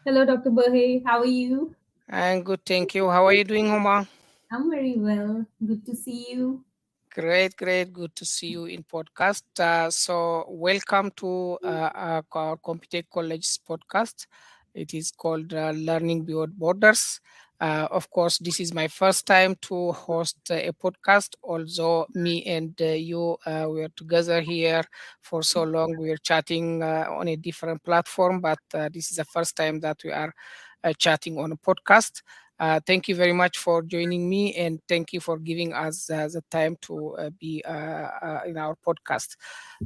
Hello, Dr. Bahe. How are you? I'm good, thank you. How are you doing, Huma? I'm very well. Good to see you. Great, great. Good to see you in podcast. So, welcome to our Computek College's podcast. It is called Learning Beyond Borders. Of course, this is my first time to host a podcast. Although me and you were together here for so long, we are chatting on a different platform, but this is the first time that we are chatting on a podcast. Thank you very much for joining me, and thank you for giving us the time to be in our podcast.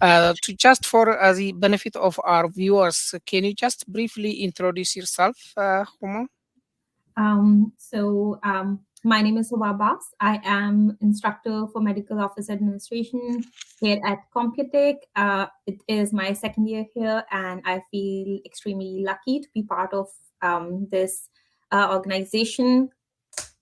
To just for the benefit of our viewers, can you just briefly introduce yourself, Huma? My name is Huma Abbas. I am instructor for medical office administration here at Computek. It is my second year here, and I feel extremely lucky to be part of this organization.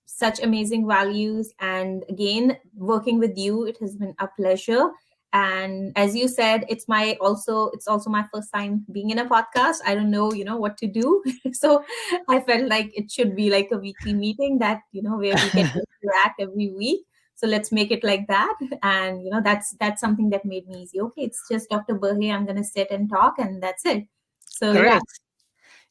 Such amazing values, and again, working with you, it has been a pleasure. And as you said, it's also my first time being in a podcast. I don't know, what to do. So I felt like it should be like a weekly meeting that, where we get to interact every week. So let's make it like that. And that's something that made me easy. Okay, it's just Dr. Burhe, I'm gonna sit and talk, and that's it. So yeah. Great.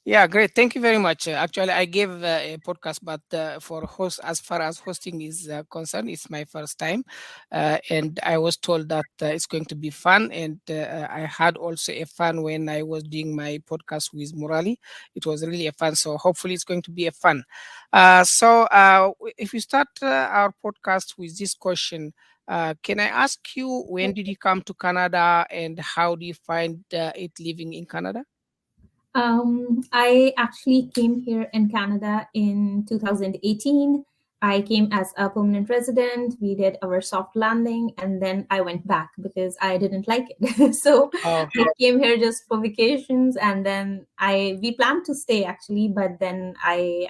Yeah, great. Thank you very much. Actually, I gave a podcast, but for host, as far as hosting is concerned, it's my first time, and I was told that it's going to be fun. And I had also a fun when I was doing my podcast with Murali. It was really a fun. So hopefully, it's going to be a fun. If we start our podcast with this question. Can I ask you when did you come to Canada and how do you find it living in Canada? I actually came here in Canada in 2018. I came as a permanent resident. We did our soft landing, and then I went back because I didn't like it. So Oh, I came here just for vacations, and then we planned to stay actually, but then I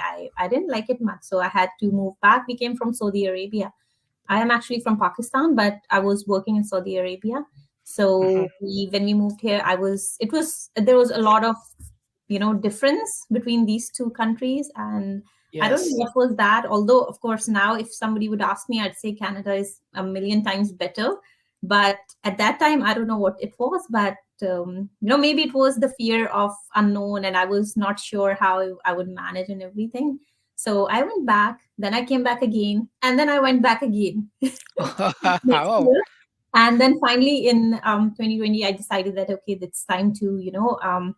didn't like it much, so I had to move back. We came from Saudi Arabia. I am actually from Pakistan, but I was working in Saudi Arabia. mhm. So when we moved here, there was a lot of difference between these two countries, and I don't know Yes. what was that. Although, of course, now if somebody would ask me, I'd say Canada is a million times better. But at that time, I don't know what it was, but maybe it was the fear of unknown, and I was not sure how I would manage and everything. So I went back, then I came back again, and then I went back again next Oh, year. And then finally in 2020, I decided that, okay, it's time to, um,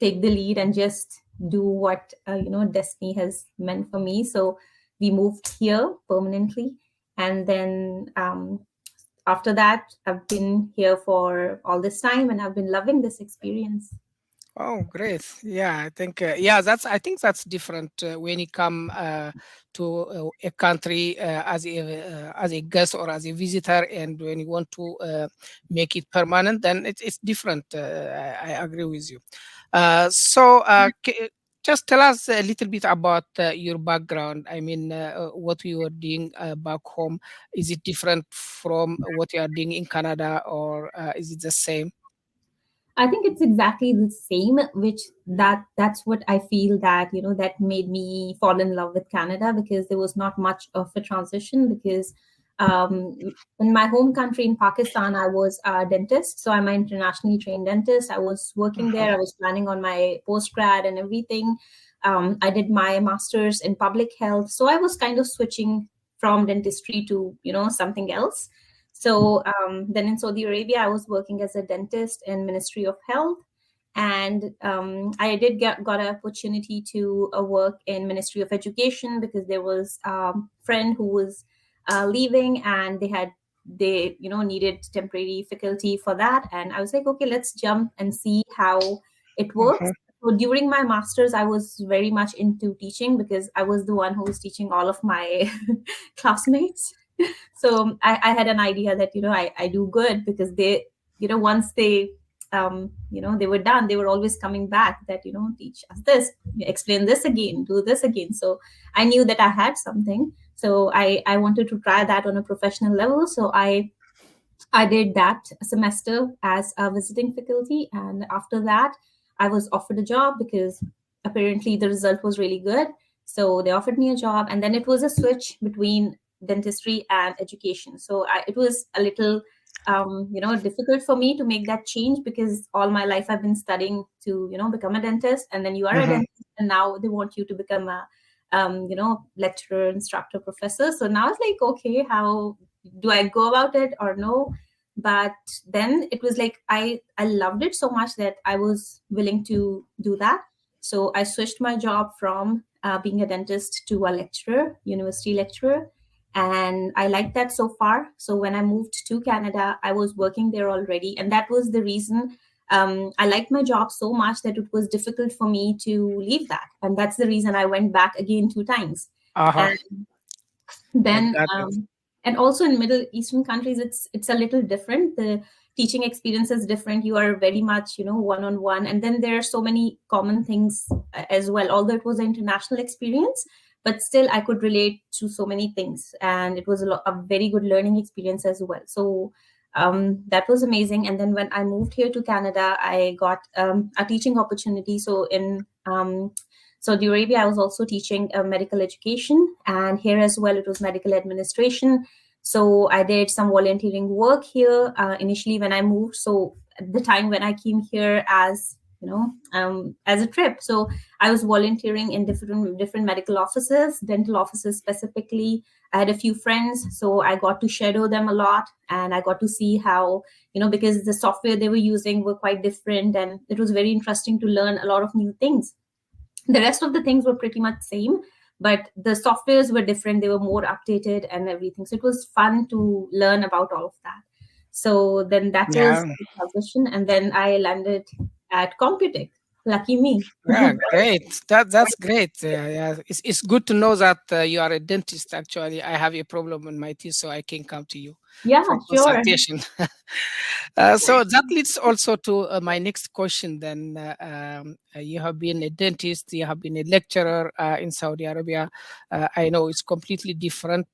take the lead and just do what, destiny has meant for me. So we moved here permanently. And then after that, I've been here for all this time, and I've been loving this experience. oh, great. Yeah, I think yeah, I think that's different when you come to a country as a guest or as a visitor, and when you want to make it permanent, then it's different. I agree with you. Just tell us a little bit about your background. I mean, what you were doing back home. Is it different from what you are doing in Canada, or is it the same? I think it's exactly the same, which that's what I feel that, that made me fall in love with Canada, because there was not much of a transition. Because in my home country in Pakistan, I was a dentist, so I'm an internationally trained dentist. I was working Mhm. there. I was planning on my post grad and everything. I did my master's in public health, so I was kind of switching from dentistry to something else. So then in Saudi Arabia, I was working as a dentist in Ministry of Health, and I did got an opportunity to work in Ministry of Education, because there was a friend who was leaving, and they needed temporary faculty for that, and I was like, okay, let's jump and see how it works. Mhm. So during my masters, I was very much into teaching, because I was the one who was teaching all of my classmates. So I had an idea that I do good, because they once they they were done, they were always coming back that teach us this, explain this again, do this again. So I knew that I had something, so I wanted to try that on a professional level. So I did that semester as a visiting faculty, and after that I was offered a job because apparently the result was really good. So they offered me a job, and then it was a switch between dentistry and education. So it was a little difficult for me to make that change, because all my life I've been studying to become a dentist, and then you are a Mhm. dentist, and now they want you to become a lecturer, instructor, professor. So now it's like, okay, how do I go about it or no? But then it was like I loved it so much that I was willing to do that. So I switched my job from being a dentist to a lecturer, university lecturer, and I liked that so far. So when I moved to Canada, I was working there already, and that was the reason. I liked my job so much that it was difficult for me to leave that, and that's the reason I went back again 2 times. Uh-huh. And I then got it. and also in Middle Eastern countries, it's a little different. The teaching experience is different. You are very much one on one, and then there are so many common things as well. Although it was an international experience, but still I could relate to so many things, and it was a very good learning experience as well. So that was amazing. And then when I moved here to Canada, I got a teaching opportunity. So in Saudi Arabia, I was also teaching medical education, and here as well, it was medical administration. So I did some volunteering work here initially when I moved. So at the time when I came here as as a trip, so I was volunteering in different medical offices, dental offices specifically. I had a few friends, so I got to shadow them a lot, and I got to see how because the software they were using were quite different, and it was very interesting to learn a lot of new things. The rest of the things were pretty much same, but the softwares were different. They were more updated and everything, so it was fun to learn about all of that. So then that was Yeah. the transition, and then I landed at Computek. Lucky me. Yeah, great. That's great. Yeah, it's good to know that you are a dentist. Actually, I have a problem in my teeth, so I can come to you Yeah, for sure. consultation. So that leads also to my next question. Then you have been a dentist, you have been a lecturer in Saudi Arabia. I know it's completely different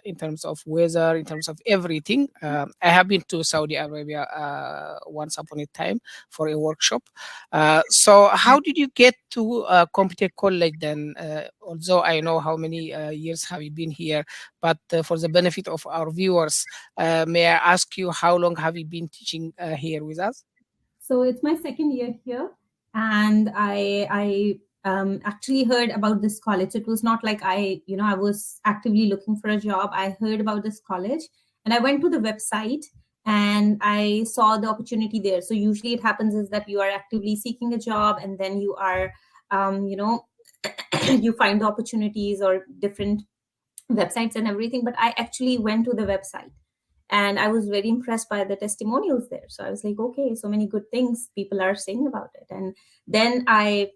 in terms of weather, in terms of everything. I have been to Saudi Arabia once upon a time for a workshop. So how did you get to Computer College then? Although I know how many years have you been here, but for the benefit of our viewers, may I ask you how long have you been teaching here with us? So it's my second year here, and I actually heard about this college. It was not like I was actively looking for a job. I heard about this college, and I went to the website, and I saw the opportunity there. So usually it happens is that you are actively seeking a job, and then you are, you find the opportunities or different websites and everything. But I actually went to the website, and I was very impressed by the testimonials there. So I was like, okay, so many good things people are saying about it. And then I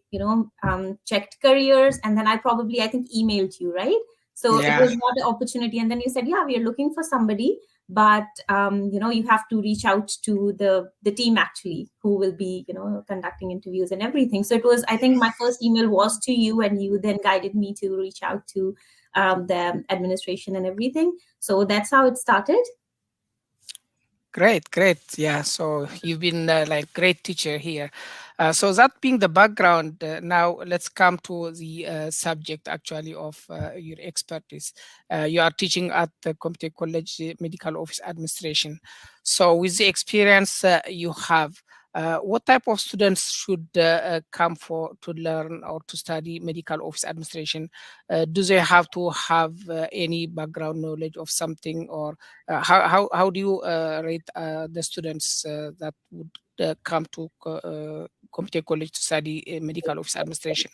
checked careers, and then I think emailed you, right? So it Yeah. was not an opportunity, and then you said, yeah, we are looking for somebody, but you have to reach out to the team actually, who will be conducting interviews and everything. So it was, I think my first email was to you, and you then guided me to reach out to the administration and everything. So that's how it started. Great, great. Yeah, so you've been like great teacher here. So that being the background, now let's come to the subject actually of your expertise. You are teaching at the Computer College Medical Office Administration. So with the experience you have, what type of students should come for to learn or to study medical office administration? Do they have to have any background knowledge of something, or how do you rate the students that would come to Computer College to study medical office administration?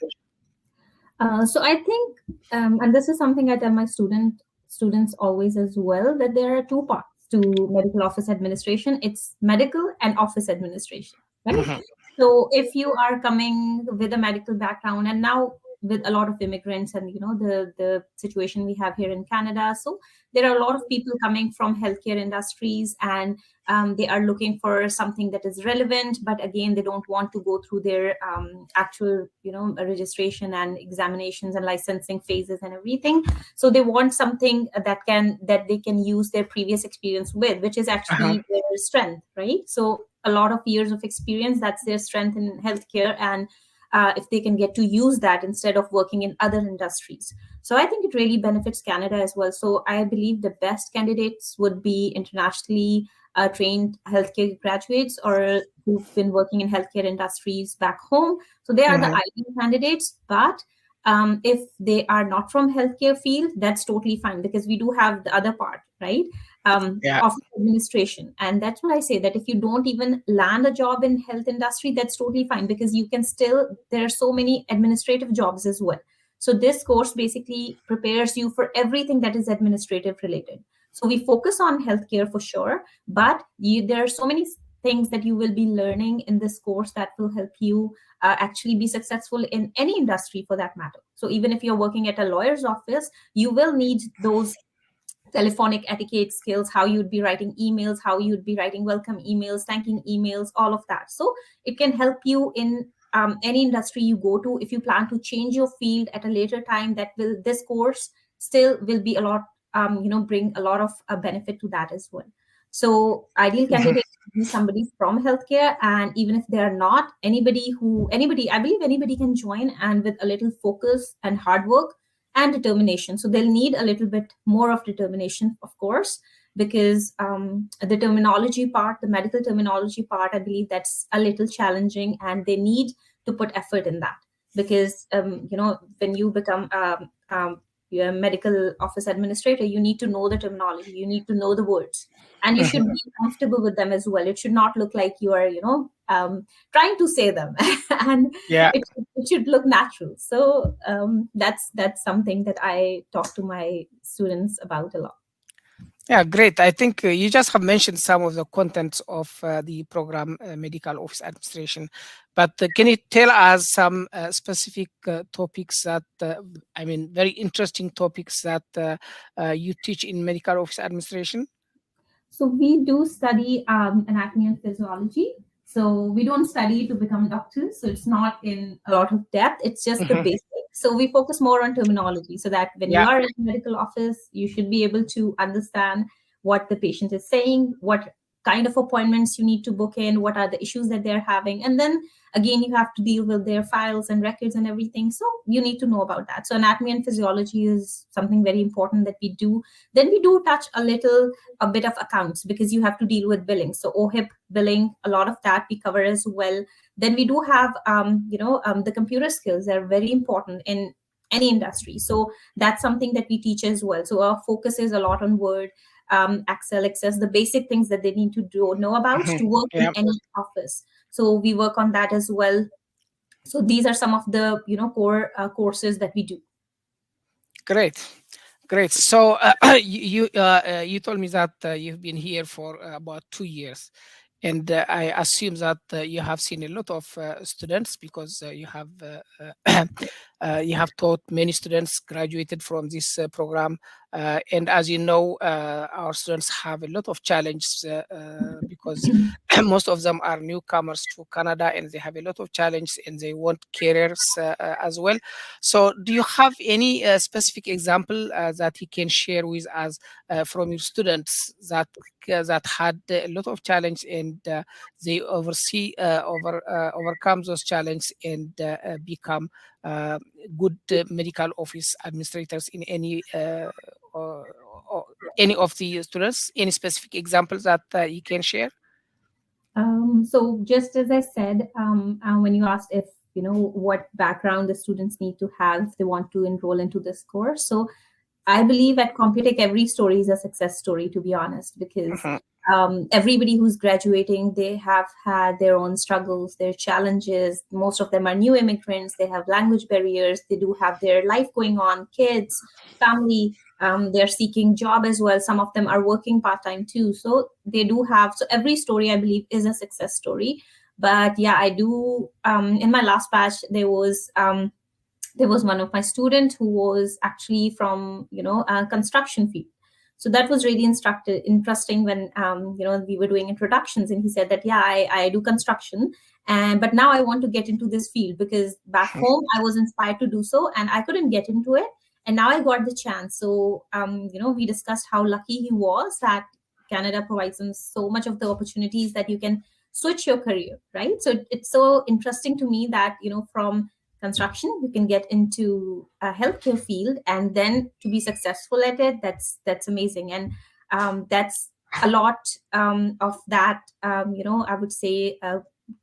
So I think, and this is something I tell my students always as well, that there are two parts to medical office administration. It's medical and office administration, right? Mhm. So if you are coming with a medical background, and now with a lot of immigrants, and the situation we have here in Canada, so there are a lot of people coming from healthcare industries, and they are looking for something that is relevant, but again they don't want to go through their actual registration and examinations and licensing phases and everything. So they want something that they can use their previous experience with, which is Uh-huh. actually their strength, right? So a lot of years of experience. That's their strength in healthcare, and if they can get to use that instead of working in other industries. So I think it really benefits Canada as well. So I believe the best candidates would be internationally trained healthcare graduates or who've been working in healthcare industries back home. So they are the Mhm. ideal candidates. But if they are not from healthcare field, that's totally fine, because we do have the other part, right? Yeah. Office administration. And that's what I say, that if you don't even land a job in health industry, that's totally fine, because you can still, there are so many administrative jobs as well. So this course basically prepares you for everything that is administrative related. So we focus on healthcare for sure, but there are so many things that you will be learning in this course that will help you actually be successful in any industry for that matter. So even if you're working at a lawyer's office, you will need those telephonic etiquette skills, how you'd be writing emails, how you'd be writing welcome emails, thanking emails, all of that. So it can help you in any industry you go to. If you plan to change your field at a later time, that will, this course still will be a lot, bring a lot of benefit to that as well. So ideal Mhm. candidate would be somebody from healthcare, and even if they are not, anybody, I believe anybody can join, and with a little focus and hard work and determination. So they'll need a little bit more of determination, of course, because the terminology part, the medical terminology part, I believe that's a little challenging, and they need to put effort in that. Because when you become you're a medical office administrator, you need to know the terminology, you need to know the words, and you should Mhm. be comfortable with them as well. It should not look like you are, trying to say them, and Yeah. it should look natural. So that's something that I talk to my students about a lot. Yeah, great. I think you just have mentioned some of the contents of the program, Medical Office Administration. But can you tell us some specific topics that, I mean, very interesting topics that you teach in Medical Office Administration? So we do study anatomy and physiology. So we don't study to become doctors. So it's not in a lot of depth. It's just the Mhm. basic. So we focus more on terminology, so that when you Yeah. are in a medical office, you should be able to understand what the patient is saying, what kind of appointments you need to book in, what are the issues that they're having. And then again, you have to deal with their files and records and everything. So you need to know about that. So anatomy and physiology is something very important that we do. Then we do touch a bit of accounts, because you have to deal with billing. So OHIP billing, a lot of that we cover as well. Then we do have, the computer skills are very important in any industry. So that's something that we teach as well. So our focus is a lot on Word, Excel, Access, the basic things that they need to know about Mhm. to work in Yeah. any office. So we work on that as well. So these are some of the core courses that we do. Great. Great. So you told me that you've been here for about 2 years, and I assume that you have seen a lot of students, because you have taught many students graduated from this program, and as you know, our students have a lot of challenges because most of them are newcomers to Canada, and they have a lot of challenges, and they want careers as well. So, do you have any specific example that you can share with us from your students that had a lot of challenge, and they overcome those challenges, and become uh, good medical office administrators in or, or any of the students? Any specific examples that you can share? So just as I said, when you asked if what background the students need to have if they want to enroll into this course, so I believe at Computek, every story is a success story, to be honest, because Mhm. everybody who's graduating, they have had their own struggles, their challenges. Most of them are new immigrants. They have language barriers. They do have their life going on, kids, family. They're seeking job as well. Some of them are working part time too. So they do have. So every story, I believe, is a success story. But yeah, I do. In my last batch, there was one of my students who was actually from a construction field. So that was really interesting when we were doing introductions, and he said that yeah, I do construction, and but now I want to get into this field, because back home I was inspired to do so and I couldn't get into it, and now I got the chance. So we discussed how lucky he was that Canada provides him so much of the opportunities that you can switch your career, right? So it's so interesting to me that, from construction you can get into a healthcare field, and then to be successful at it, that's amazing. And that's a lot of that, I would say,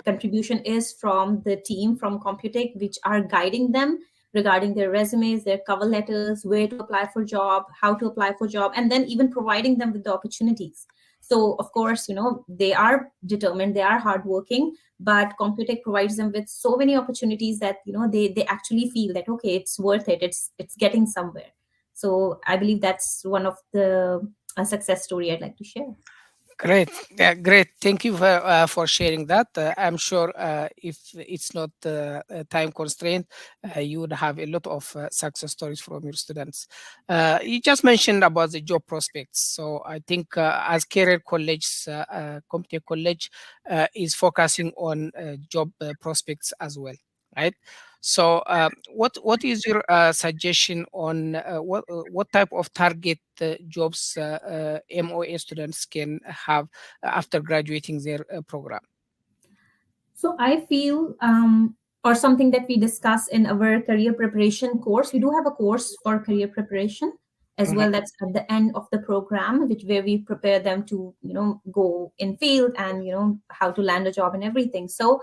contribution is from the team from Computek, which are guiding them regarding their resumes, their cover letters, where to apply for job, how to apply for job, and then even providing them with the opportunities. So of course, they are determined, they are hardworking, but Computech provides them with so many opportunities that, they actually feel that, okay, it's worth it, it's getting somewhere. So I believe that's one of the success story I'd like to share. Great. Yeah, great. Thank you for sharing that. I'm sure if it's not time constraint, you would have a lot of success stories from your students. You just mentioned about the job prospects. So I think as career college, computer college is focusing on job prospects as well, right? So, what is your suggestion on what type of target jobs MOA students can have after graduating their program? So I feel, or something that we discuss in our career preparation course, we do have a course for career preparation as Mhm. well. That's at the end of the program, which where we prepare them to, go in field and, how to land a job and everything. So,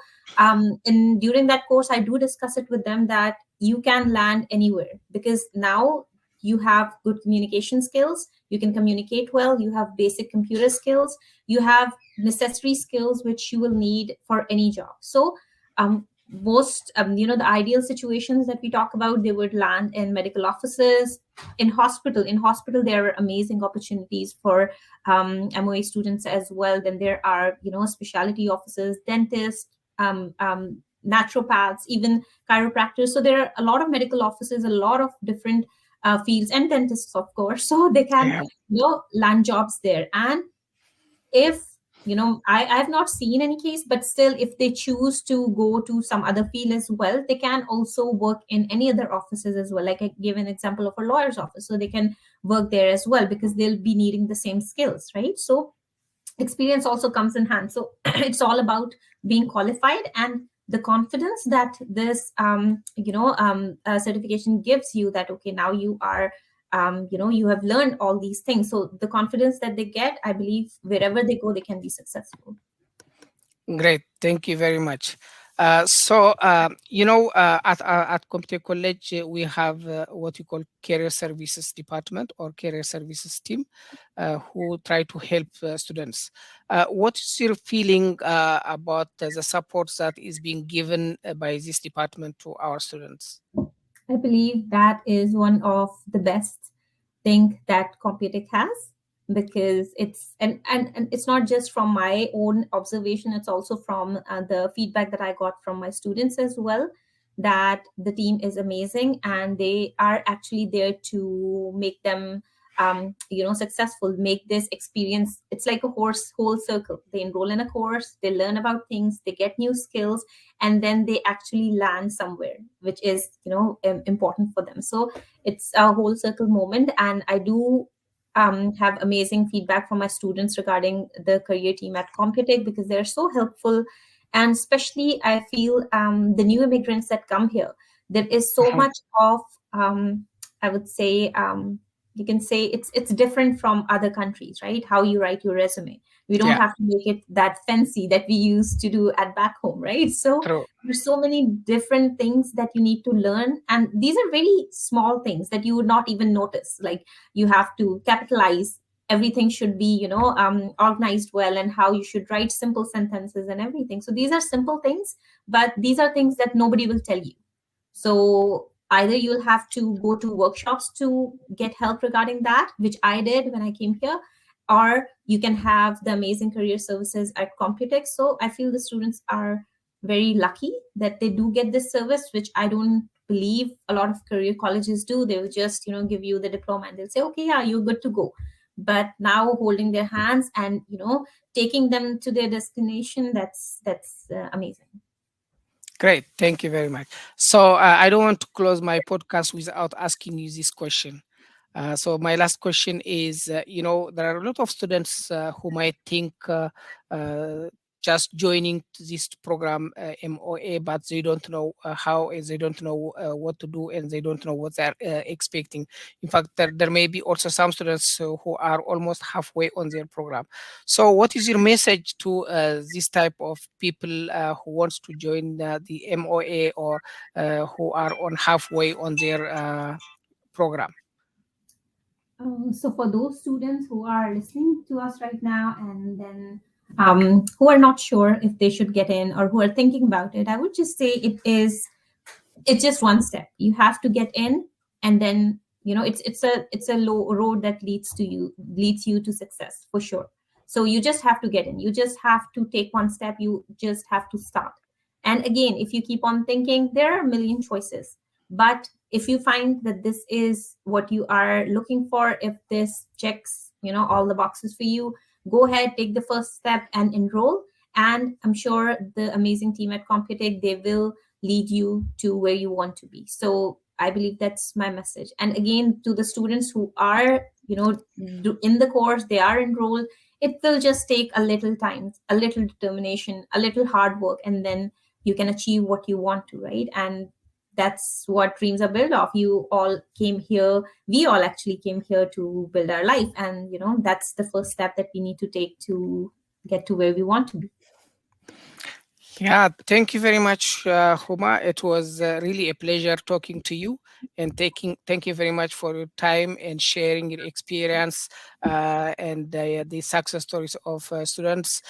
in during that course, I do discuss it with them that you can land anywhere, because now you have good communication skills, you can communicate well, you have basic computer skills, you have necessary skills which you will need for any job. So most the ideal situations that we talk about, they would land in medical offices, in hospital there are amazing opportunities for MOA students as well. Then there are, specialty offices, dentists, naturopaths, even chiropractors. So there are a lot of medical offices, a lot of different fields, and dentists of course. So they can, Yeah, land jobs there. And if, I have not seen any case, but still, if they choose to go to some other field as well, they can also work in any other offices as well. Like I gave an example of a lawyer's office, so they can work there as well, because they'll be needing the same skills, right? So experience also comes in hand. So it's all about being qualified, and the confidence that this certification gives you, that okay, now you are, you have learned all these things. So the confidence that they get, I believe wherever they go, they can be successful. great. Thank you very much. At Computer College, we have what you call career services department or career services team who try to help students. What is your feeling about the support that is being given by this department to our students? I believe that is one of the best thing that Computek has, because and it's not just from my own observation, it's also from the feedback that I got from my students as well, that the team is amazing and they are actually there to make them successful, make this experience, it's like a horse whole circle. They enroll in a course, they learn about things, they get new skills, and then they actually land somewhere, which is, important for them. So it's a whole circle moment. And I do have amazing feedback from my students regarding the career team at Computech, because they're so helpful. And especially I feel, the new immigrants that come here, there is so Mhm. much of, I would say, you can say it's different from other countries, right? How you write your resume, we don't Yeah, have to make it that fancy that we used to do at back home, right? So true. there's so many different things that you need to learn, and these are very small things that you would not even notice. Like, you have to capitalize, everything should be, organized well, and how you should write simple sentences and everything. So these are simple things, but these are things that nobody will tell you. So either you'll have to go to workshops to get help regarding that, which I did when I came here, or you can have the amazing career services at Computex. So I feel the students are very lucky that they do get this service, which I don't believe a lot of career colleges do. They will just, give you the diploma and they'll say, okay, yeah, you're good to go. But now holding their hands and, taking them to their destination, that's amazing. Great. Thank you very much. So I don't want to close my podcast without asking you this question. So my last question is, there are a lot of students who might think just joining this program MOA, but they don't know how, they don't know what to do, and they don't know what they're expecting. In fact, there may be also some students who are almost halfway on their program. So what is your message to this type of people who wants to join the MOA, or who are on halfway on their program? So for those students who are listening to us right now and then who are not sure if they should get in or who are thinking about it, I would just say it's just one step. You have to get in, and then it's a low road that leads you to success for sure. So you just have to get in. You just have to take one step. You just have to start. And again, if you keep on thinking, there are a million choices. But if you find that this is what you are looking for, if this checks all the boxes for you, go ahead, take the first step and enroll. And I'm sure the amazing team at Computek, they will lead you to where you want to be. So I believe that's my message. And again, to the students who are in the course, they are enrolled, it will just take a little time, a little determination, a little hard work, and then you can achieve what you want to, right? And that's what dreams are built of. You all came here, we all actually came here to build our life, and that's the first step that we need to take to get to where we want to be. Yeah, thank you very much, Huma. It was really a pleasure talking to you, and thank you very much for your time and sharing your experience and the success stories of students.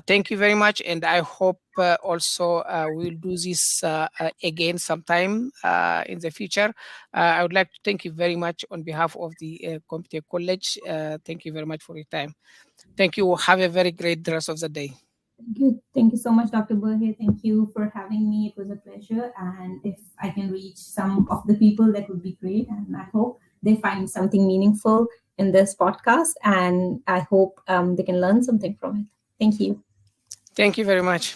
Thank you very much, and I hope also we'll do this again sometime in the future. I would like to thank you very much on behalf of the Computek College. Thank you very much for your time. Thank you. Have a very great rest of the day. Good. Thank you so much, Dr. Burhe. Thank you for having me. It was a pleasure. And if I can reach some of the people, that would be great. And I hope they find something meaningful in this podcast. And I hope they can learn something from it. Thank you. Thank you very much.